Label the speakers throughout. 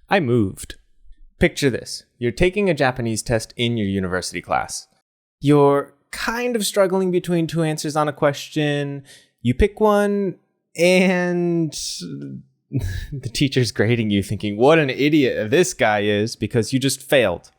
Speaker 1: I moved. Picture this. You're taking a Japanese test in your university class. You're kind of struggling between two answers on a question. You pick one, and the teacher's grading you thinking, what an idiot this guy is, because you just failed.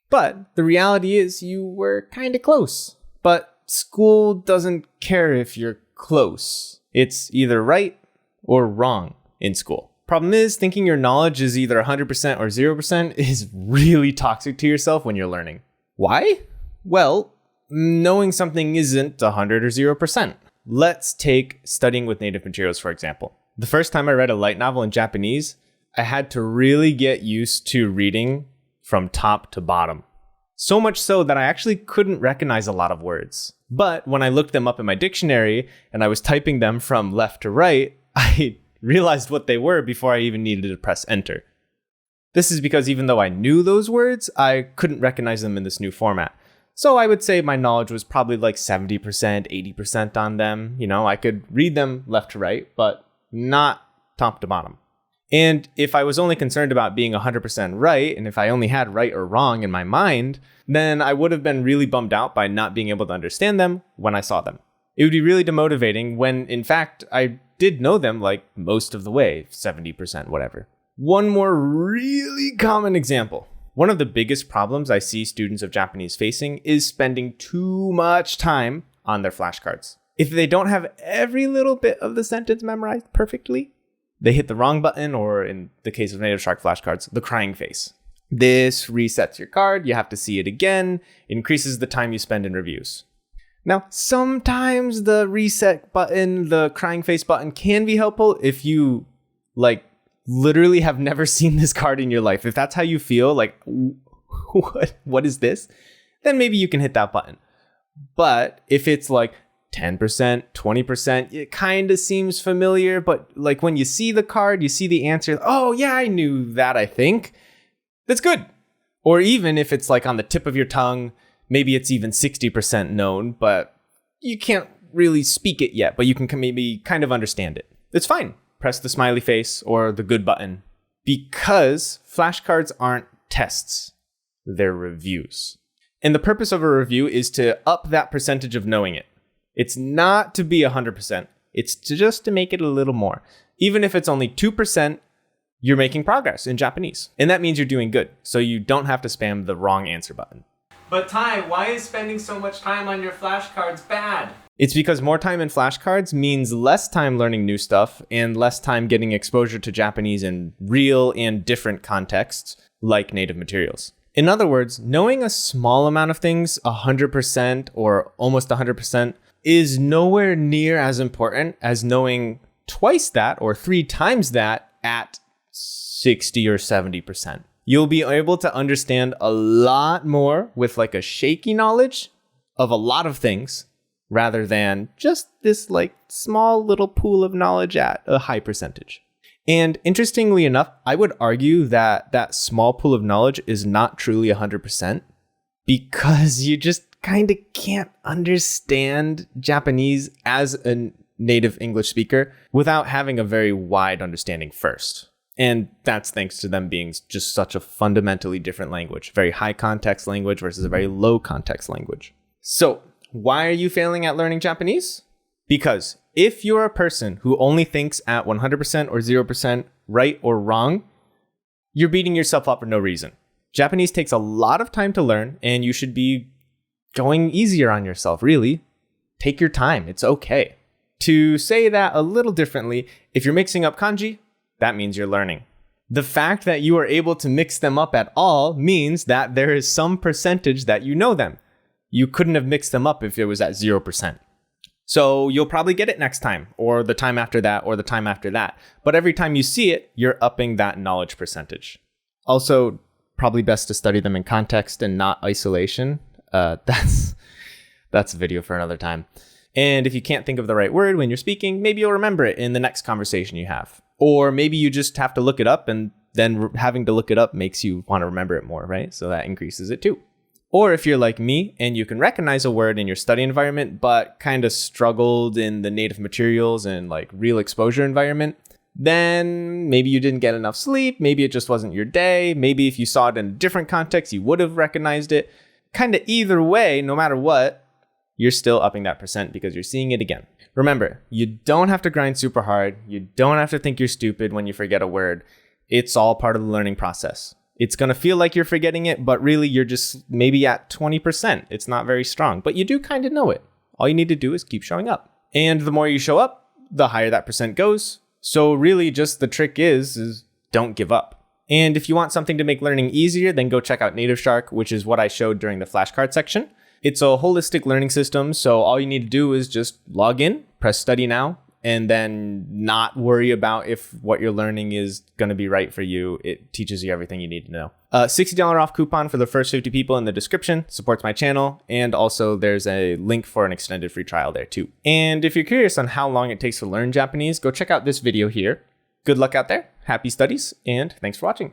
Speaker 1: But the reality is you were kind of close. But school doesn't care if you're close. It's either right or wrong in school. Problem is, thinking your knowledge is either 100% or 0% is really toxic to yourself when you're learning. Why? Well, knowing something isn't 100 or 0%. Let's take studying with native materials, for example. The first time I read a light novel in Japanese, I had to really get used to reading from top to bottom. So much so that I actually couldn't recognize a lot of words. But when I looked them up in my dictionary and I was typing them from left to right, I realized what they were before I even needed to press enter. This is because even though I knew those words, I couldn't recognize them in this new format. So I would say my knowledge was probably like 70%, 80% on them. You know, I could read them left to right, but not top to bottom. And if I was only concerned about being 100% right, and if I only had right or wrong in my mind, then I would have been really bummed out by not being able to understand them when I saw them. It would be really demotivating when, in fact, I did know them like most of the way, 70%, whatever. One more really common example. One of the biggest problems I see students of Japanese facing is spending too much time on their flashcards. If they don't have every little bit of the sentence memorized perfectly, they hit the wrong button, or in the case of Native Shark flashcards, the crying face. This resets your card, you have to see it again, increases the time you spend in reviews. Now, sometimes the reset button, the crying face button, can be helpful if you, literally have never seen this card in your life. If that's how you feel, what is this? Then maybe you can hit that button. But if it's 10%, 20%, it kind of seems familiar. But when you see the card, you see the answer, oh yeah, I knew that, I think. That's good. Or even if it's on the tip of your tongue, maybe it's even 60% known, but you can't really speak it yet, but you can maybe kind of understand it. It's fine. Press the smiley face or the good button, because flashcards aren't tests. They're reviews. And the purpose of a review is to up that percentage of knowing it. It's not to be 100%. It's just to make it a little more. Even if it's only 2%, you're making progress in Japanese. And that means you're doing good. So you don't have to spam the wrong answer button. But Ty, why is spending so much time on your flashcards bad? It's because more time in flashcards means less time learning new stuff and less time getting exposure to Japanese in real and different contexts, like native materials. In other words, knowing a small amount of things, 100% or almost 100%, is nowhere near as important as knowing twice that or 3 times that at 60 or 70%. You'll be able to understand a lot more with a shaky knowledge of a lot of things, rather than just this small little pool of knowledge at a high percentage. And interestingly enough, I would argue that that small pool of knowledge is not truly 100%, because you just kind of can't understand Japanese as a native English speaker without having a very wide understanding first. And that's thanks to them being just such a fundamentally different language, very high context language versus a very low context language. So, why are you failing at learning Japanese? Because if you're a person who only thinks at 100% or 0% right or wrong, you're beating yourself up for no reason. Japanese takes a lot of time to learn, and you should be going easier on yourself, really. Take your time. It's okay. To say that a little differently, if you're mixing up kanji, that means you're learning. The fact that you are able to mix them up at all means that there is some percentage that you know them. You couldn't have mixed them up if it was at 0%. So you'll probably get it next time, or the time after that, or the time after that. But every time you see it, you're upping that knowledge percentage. Also, probably best to study them in context and not isolation. That's a video for another time. And if you can't think of the right word when you're speaking, maybe you'll remember it in the next conversation you have. Or maybe you just have to look it up, and then having to look it up makes you want to remember it more, right? So that increases it too. Or if you're like me and you can recognize a word in your study environment, but kind of struggled in the native materials and like real exposure environment, then maybe you didn't get enough sleep. Maybe it just wasn't your day. Maybe if you saw it in a different context, you would have recognized it. Kind of either way, no matter what, you're still upping that percent because you're seeing it again. Remember, you don't have to grind super hard. You don't have to think you're stupid when you forget a word. It's all part of the learning process. It's going to feel like you're forgetting it, but really you're just maybe at 20%. It's not very strong, but you do kind of know it. All you need to do is keep showing up. And the more you show up, the higher that percent goes. So really just the trick is don't give up. And if you want something to make learning easier, then go check out NativeShark, which is what I showed during the flashcard section. It's a holistic learning system, so all you need to do is just log in, press study now, and then not worry about if what you're learning is going to be right for you. It teaches you everything you need to know. $60 off coupon for the first 50 people in the description, supports my channel, and also there's a link for an extended free trial there too. And if you're curious on how long it takes to learn Japanese, go check out this video here. Good luck out there, happy studies, and thanks for watching.